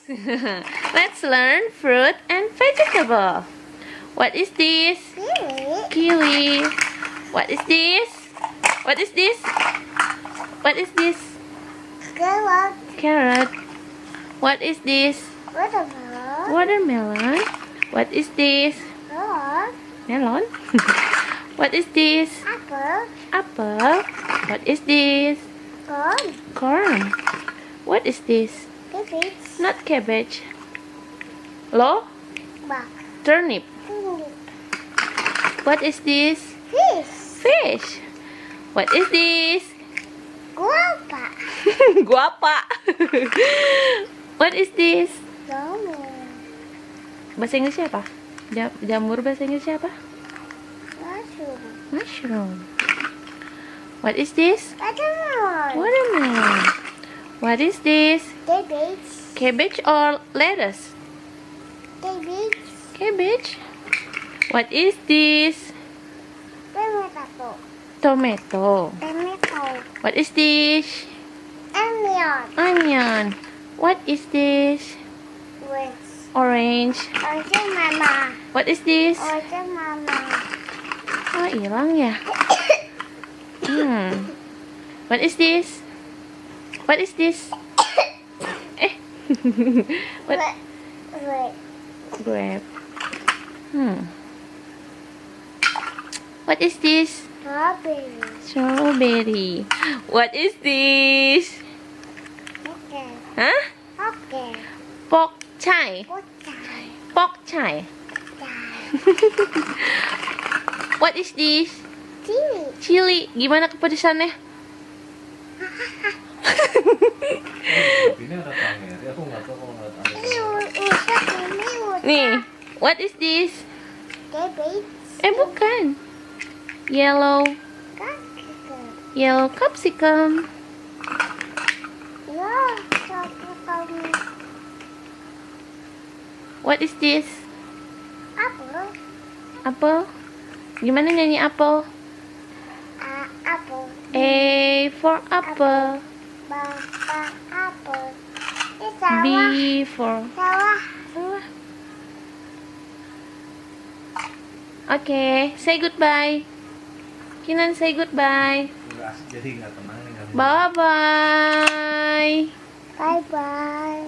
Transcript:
Let's learn fruit and vegetable. What is this? Kiwi. What is this? What is this? What is this? Carrot. Carrot. What is this? Watermelon. Watermelon. What is this? Melon. Melon. What is this? Apple. Apple. What is this? Corn. Corn. What is this? Cabbage. Not cabbage. Lo? Bak. Turnip. What is this? Fish. Fish. What is this? Guava. Guapa. What is this? Jamur. Bahasa Inggrisnya apa? Jamur bahasa Inggrisnya apa? Mushroom. Mushroom. What is this? Watermelon. Watermelon. What is this? Cabbage. Cabbage or lettuce? Cabbage. Cabbage. What is this? Tomato. Tomato. Tomato. What is this? Onion. Onion. What is this? Orange. Orange. Orange mama. What is this? Orange mama. Oh, hilang ya. What is this? What is this? What? Wait. Grape. What is this? Strawberry. Strawberry. What is this? Okay. Huh? Okay. Pork chai. Potai. Pork chai. What is this? Chili. Chili. Gimana kepedesannya? Ini ada kamera, aku nggak tahu kalau nggak ada. Nih. What is this? Cabbage. Bukan. Yellow. Capsicum. Yellow capsicum. Ya, capsicum. What is this? Apple. Apple. Gimana nyanyi apple? Apple. A for apple. Bapak apple. Ini B sawah. for Sawah. sawah. Okay, say goodbye. Qeenan, say goodbye. Nggak asik jadi nggak tenang nih. Bye bye. Bye bye.